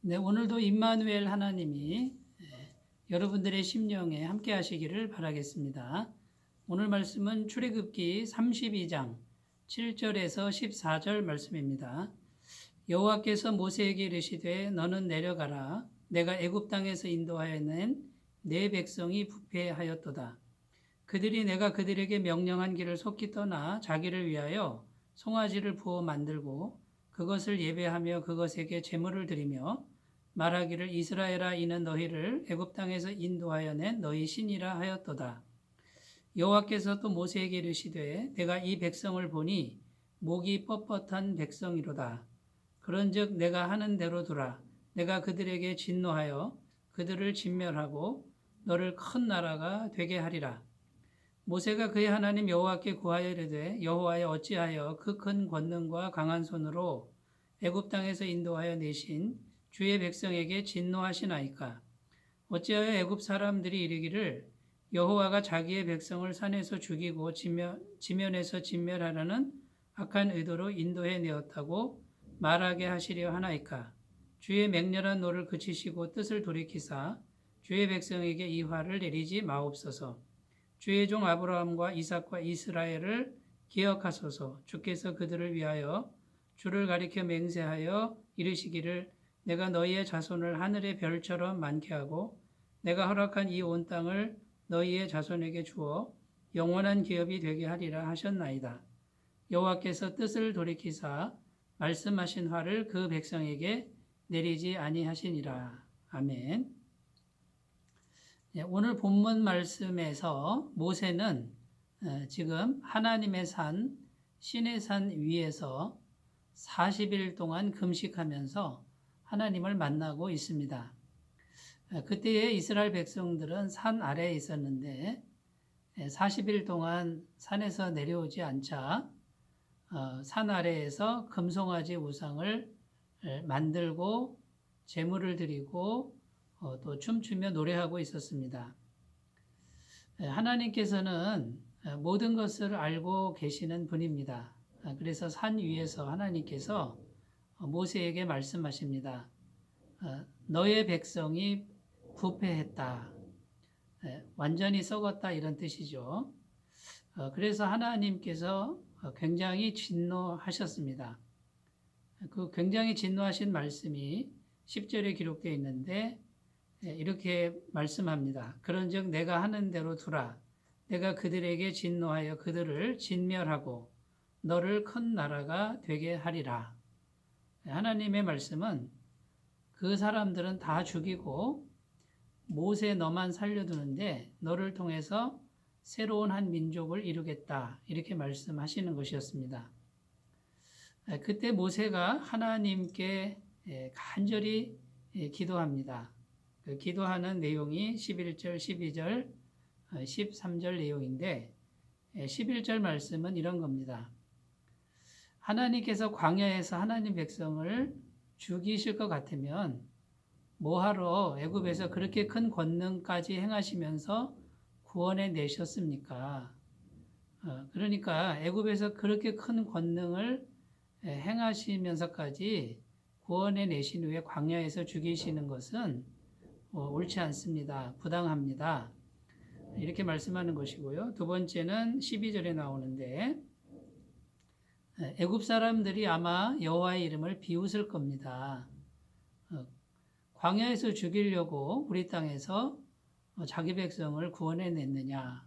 네, 오늘도 임마누엘 하나님이 여러분들의 심령에 함께 하시기를 바라겠습니다. 오늘 말씀은 출애굽기 32장 7절에서 14절 말씀입니다. 여호와께서 모세에게 이르시되 너는 내려가라. 내가 애굽 땅에서 인도하여 낸 내 백성이 부패하였도다. 그들이 내가 그들에게 명령한 길을 속히 떠나 자기를 위하여 송아지를 부어 만들고 그것을 예배하며 그것에게 제물을 드리며 말하기를 이스라엘아 이는 너희를 애굽 땅에서 인도하여 낸 너희 신이라 하였도다. 여호와께서 또 모세에게 이르시되 내가 이 백성을 보니 목이 뻣뻣한 백성이로다. 그런즉 내가 하는 대로 두라. 내가 그들에게 진노하여 그들을 진멸하고 너를 큰 나라가 되게 하리라. 모세가 그의 하나님 여호와께 구하여 이르되 여호와여 어찌하여 그 큰 권능과 강한 손으로 애굽 땅에서 인도하여 내신 주의 백성에게 진노하시나이까. 어찌하여 애굽 사람들이 이르기를 여호와가 자기의 백성을 산에서 죽이고 지면에서 진멸하려는 악한 의도로 인도해 내었다고 말하게 하시려 하나이까. 주의 맹렬한 노를 그치시고 뜻을 돌이키사 주의 백성에게 이 화를 내리지 마옵소서. 주의 종 아브라함과 이삭과 이스라엘을 기억하소서. 주께서 그들을 위하여 주를 가리켜 맹세하여 이르시기를 내가 너희의 자손을 하늘의 별처럼 많게 하고 내가 허락한 이 온 땅을 너희의 자손에게 주어 영원한 기업이 되게 하리라 하셨나이다. 여호와께서 뜻을 돌이키사 말씀하신 화를 그 백성에게 내리지 아니하시니라. 아멘. 오늘 본문 말씀에서 모세는 지금 하나님의 산, 신의 산 위에서 40일 동안 금식하면서 하나님을 만나고 있습니다. 그때의 이스라엘 백성들은 산 아래에 있었는데 40일 동안 산에서 내려오지 않자 산 아래에서 금송아지 우상을 만들고 제물을 드리고 또 춤추며 노래하고 있었습니다. 하나님께서는 모든 것을 알고 계시는 분입니다. 그래서 산 위에서 하나님께서 모세에게 말씀하십니다. 너의 백성이 부패했다. 완전히 썩었다 이런 뜻이죠. 그래서 하나님께서 굉장히 진노하셨습니다. 그 굉장히 진노하신 말씀이 10절에 기록되어 있는데 이렇게 말씀합니다. 그런즉 내가 하는 대로 두라. 내가 그들에게 진노하여 그들을 진멸하고 너를 큰 나라가 되게 하리라. 하나님의 말씀은 그 사람들은 다 죽이고 모세 너만 살려두는데 너를 통해서 새로운 한 민족을 이루겠다. 이렇게 말씀하시는 것이었습니다. 그때 모세가 하나님께 간절히 기도합니다. 그 기도하는 내용이 11절, 12절, 13절 내용인데 11절 말씀은 이런 겁니다. 하나님께서 광야에서 하나님 백성을 죽이실 것 같으면 뭐하러 애굽에서 그렇게 큰 권능까지 행하시면서 구원해 내셨습니까? 그러니까 애굽에서 그렇게 큰 권능을 행하시면서까지 구원해 내신 후에 광야에서 죽이시는 것은 옳지 않습니다. 부당합니다. 이렇게 말씀하는 것이고요. 두 번째는 12절에 나오는데 애굽 사람들이 아마 여호와의 이름을 비웃을 겁니다. 광야에서 죽이려고 우리 땅에서 자기 백성을 구원해 냈느냐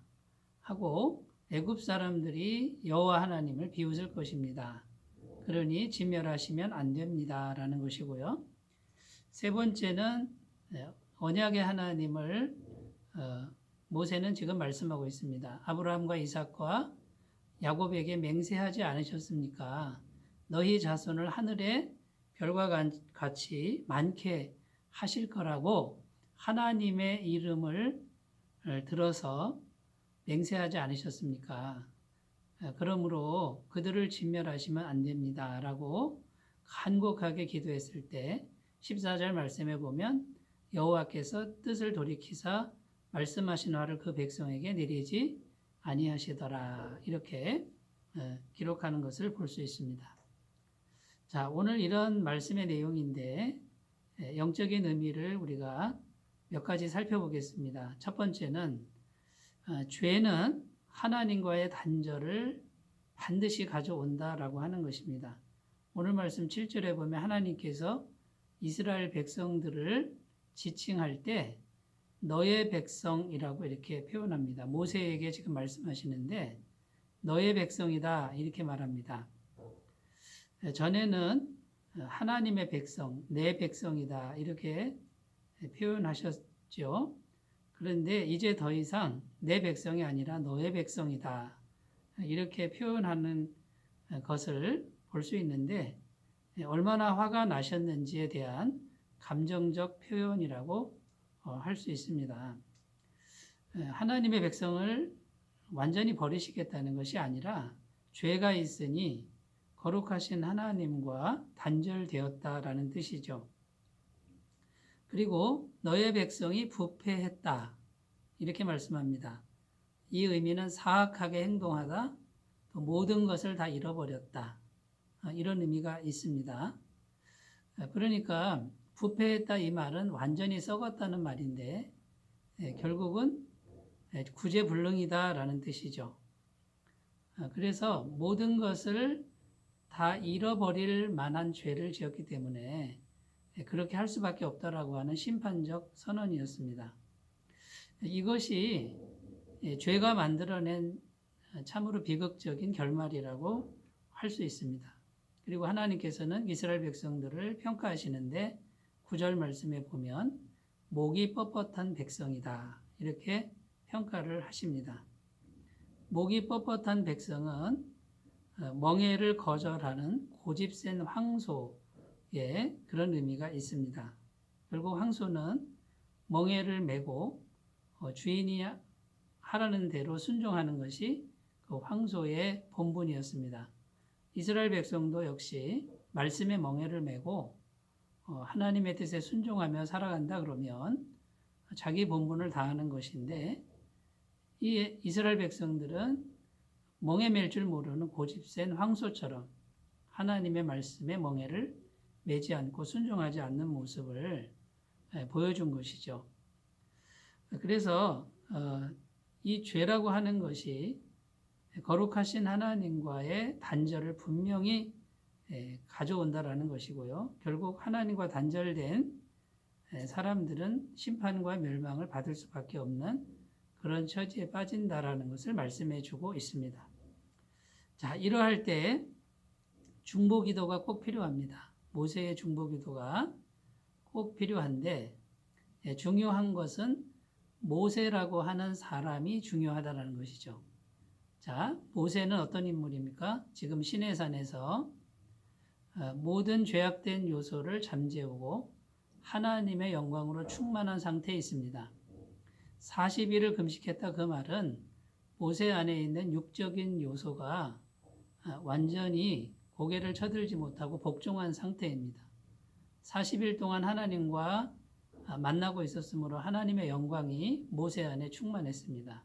하고 애굽 사람들이 여호와 하나님을 비웃을 것입니다. 그러니 진멸하시면 안 됩니다라는 것이고요. 세 번째는 언약의 하나님을 모세는 지금 말씀하고 있습니다. 아브라함과 이삭과 야곱에게 맹세하지 않으셨습니까? 너희 자손을 하늘의 별과 같이 많게 하실 거라고 하나님의 이름을 들어서 맹세하지 않으셨습니까? 그러므로 그들을 진멸하시면 안 됩니다. 라고 간곡하게 기도했을 때 14절 말씀에 보면 여호와께서 뜻을 돌이키사 말씀하신 화를 그 백성에게 내리지 아니하시더라. 이렇게 기록하는 것을 볼 수 있습니다. 자, 오늘 이런 말씀의 내용인데 영적인 의미를 우리가 몇 가지 살펴보겠습니다. 첫 번째는 죄는 하나님과의 단절을 반드시 가져온다라고 하는 것입니다. 오늘 말씀 7절에 보면 하나님께서 이스라엘 백성들을 지칭할 때 너의 백성이라고 이렇게 표현합니다. 모세에게 지금 말씀하시는데 너의 백성이다 이렇게 말합니다. 전에는 하나님의 백성, 내 백성이다 이렇게 표현하셨죠. 그런데 이제 더 이상 내 백성이 아니라 너의 백성이다 이렇게 표현하는 것을 볼 수 있는데 얼마나 화가 나셨는지에 대한 감정적 표현이라고 할 수 있습니다. 하나님의 백성을 완전히 버리시겠다는 것이 아니라 죄가 있으니 거룩하신 하나님과 단절되었다라는 뜻이죠. 그리고 너의 백성이 부패했다 이렇게 말씀합니다. 이 의미는 사악하게 행동하다, 또 모든 것을 다 잃어버렸다 이런 의미가 있습니다. 그러니까 부패했다 이 말은 완전히 썩었다는 말인데 결국은 구제불능이다라는 뜻이죠. 그래서 모든 것을 다 잃어버릴 만한 죄를 지었기 때문에 그렇게 할 수밖에 없다라고 하는 심판적 선언이었습니다. 이것이 죄가 만들어낸 참으로 비극적인 결말이라고 할 수 있습니다. 그리고 하나님께서는 이스라엘 백성들을 평가하시는데 9절 말씀에 보면 목이 뻣뻣한 백성이다 이렇게 평가를 하십니다. 목이 뻣뻣한 백성은 멍에를 거절하는 고집센 황소의 그런 의미가 있습니다. 결국 황소는 멍에를 메고 주인이 하라는 대로 순종하는 것이 그 황소의 본분이었습니다. 이스라엘 백성도 역시 말씀의 멍에를 메고 하나님의 뜻에 순종하며 살아간다 그러면 자기 본분을 다하는 것인데 이 이스라엘 백성들은 멍에 맬 줄 모르는 고집센 황소처럼 하나님의 말씀에 멍에를 매지 않고 순종하지 않는 모습을 보여준 것이죠. 그래서 이 죄라고 하는 것이 거룩하신 하나님과의 단절을 분명히 가져온다라는 것이고요. 결국 하나님과 단절된 사람들은 심판과 멸망을 받을 수밖에 없는 그런 처지에 빠진다라는 것을 말씀해 주고 있습니다. 자, 이러할 때 중보기도가 꼭 필요합니다. 모세의 중보기도가 꼭 필요한데 중요한 것은 모세라고 하는 사람이 중요하다는 것이죠. 자, 모세는 어떤 인물입니까? 지금 시내산에서 모든 죄악된 요소를 잠재우고 하나님의 영광으로 충만한 상태에 있습니다. 40일을 금식했다 그 말은 모세 안에 있는 육적인 요소가 완전히 고개를 쳐들지 못하고 복종한 상태입니다. 40일 동안 하나님과 만나고 있었으므로 하나님의 영광이 모세 안에 충만했습니다.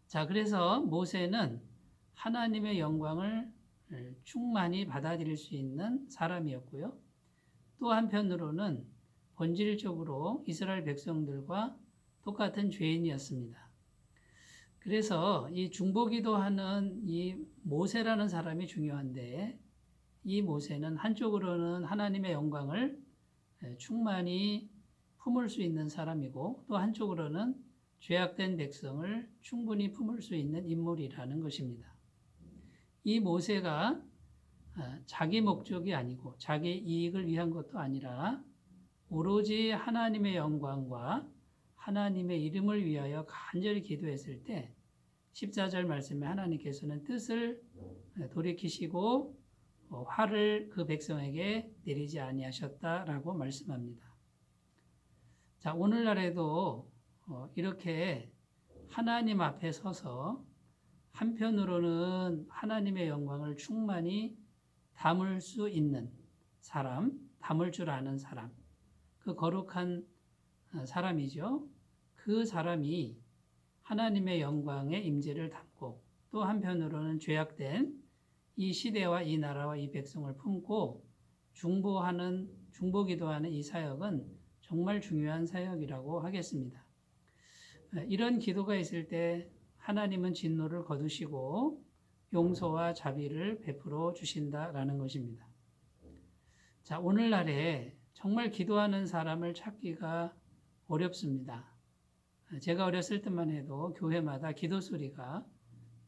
자, 그래서 모세는 하나님의 영광을 충만히 받아들일 수 있는 사람이었고요. 또 한편으로는 본질적으로 이스라엘 백성들과 똑같은 죄인이었습니다. 그래서 이 중보기도하는 이 모세라는 사람이 중요한데 이 모세는 한쪽으로는 하나님의 영광을 충만히 품을 수 있는 사람이고 또 한쪽으로는 죄악된 백성을 충분히 품을 수 있는 인물이라는 것입니다. 이 모세가 자기 목적이 아니고 자기 이익을 위한 것도 아니라 오로지 하나님의 영광과 하나님의 이름을 위하여 간절히 기도했을 때 14절 말씀에 하나님께서는 뜻을 돌이키시고 화를 그 백성에게 내리지 아니하셨다라고 말씀합니다. 자, 오늘날에도 이렇게 하나님 앞에 서서 한편으로는 하나님의 영광을 충만히 담을 수 있는 사람, 담을 줄 아는 사람, 그 거룩한 사람이죠. 그 사람이 하나님의 영광의 임재를 담고 또 한편으로는 죄악된 이 시대와 이 나라와 이 백성을 품고 중보하는 중보기도하는 이 사역은 정말 중요한 사역이라고 하겠습니다. 이런 기도가 있을 때 하나님은 진노를 거두시고 용서와 자비를 베풀어 주신다라는 것입니다. 자, 오늘날에 정말 기도하는 사람을 찾기가 어렵습니다. 제가 어렸을 때만 해도 교회마다 기도 소리가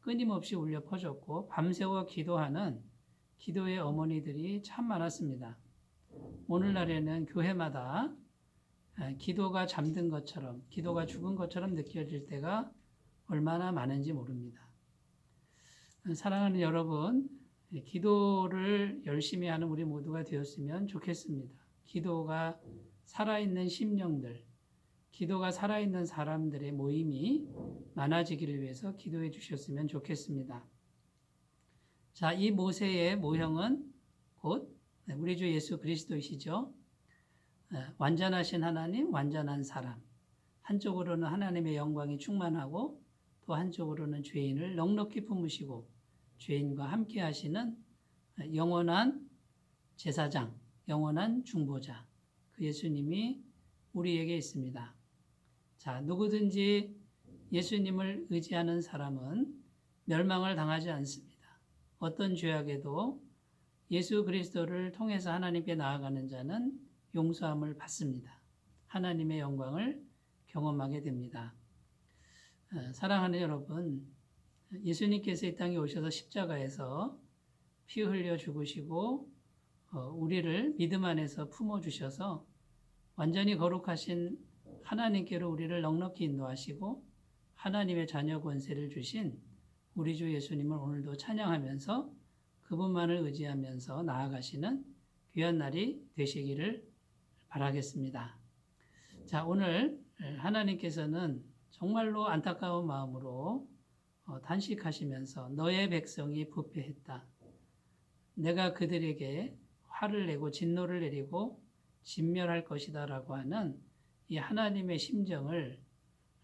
끊임없이 울려 퍼졌고 밤새워 기도하는 기도의 어머니들이 참 많았습니다. 오늘날에는 교회마다 기도가 잠든 것처럼, 기도가 죽은 것처럼 느껴질 때가 얼마나 많은지 모릅니다. 사랑하는 여러분, 기도를 열심히 하는 우리 모두가 되었으면 좋겠습니다. 기도가 살아있는 심령들, 기도가 살아있는 사람들의 모임이 많아지기를 위해서 기도해 주셨으면 좋겠습니다. 자, 이 모세의 모형은 곧 우리 주 예수 그리스도이시죠. 완전하신 하나님, 완전한 사람. 한쪽으로는 하나님의 영광이 충만하고 또 한쪽으로는 죄인을 넉넉히 품으시고 죄인과 함께 하시는 영원한 제사장, 영원한 중보자, 그 예수님이 우리에게 있습니다. 자, 누구든지 예수님을 의지하는 사람은 멸망을 당하지 않습니다. 어떤 죄악에도 예수 그리스도를 통해서 하나님께 나아가는 자는 용서함을 받습니다. 하나님의 영광을 경험하게 됩니다. 사랑하는 여러분, 예수님께서 이 땅에 오셔서 십자가에서 피 흘려 죽으시고 우리를 믿음 안에서 품어주셔서 완전히 거룩하신 하나님께로 우리를 넉넉히 인도하시고 하나님의 자녀 권세를 주신 우리 주 예수님을 오늘도 찬양하면서 그분만을 의지하면서 나아가시는 귀한 날이 되시기를 바라겠습니다. 자, 오늘 하나님께서는 정말로 안타까운 마음으로 단식하시면서 너의 백성이 부패했다. 내가 그들에게 화를 내고 진노를 내리고 진멸할 것이다 라고 하는 이 하나님의 심정을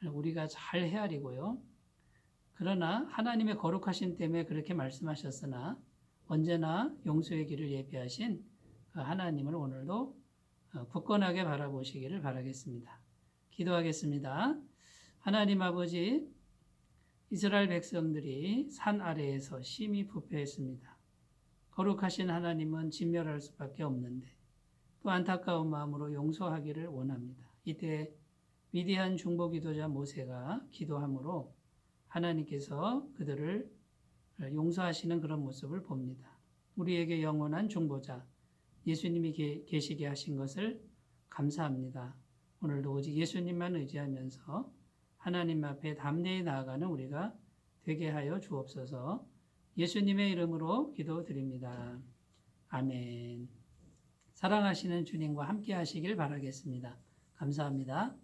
우리가 잘 헤아리고요. 그러나 하나님의 거룩하심 때문에 그렇게 말씀하셨으나 언제나 용서의 길을 예비하신 그 하나님을 오늘도 굳건하게 바라보시기를 바라겠습니다. 기도하겠습니다. 하나님 아버지, 이스라엘 백성들이 산 아래에서 심히 부패했습니다. 거룩하신 하나님은 진멸할 수밖에 없는데 또 안타까운 마음으로 용서하기를 원합니다. 이때 위대한 중보기도자 모세가 기도함으로 하나님께서 그들을 용서하시는 그런 모습을 봅니다. 우리에게 영원한 중보자 예수님이 계시게 하신 것을 감사합니다. 오늘도 오직 예수님만 의지하면서 하나님 앞에 담대히 나아가는 우리가 되게 하여 주옵소서. 예수님의 이름으로 기도드립니다. 아멘. 사랑하시는 주님과 함께 하시길 바라겠습니다. 감사합니다.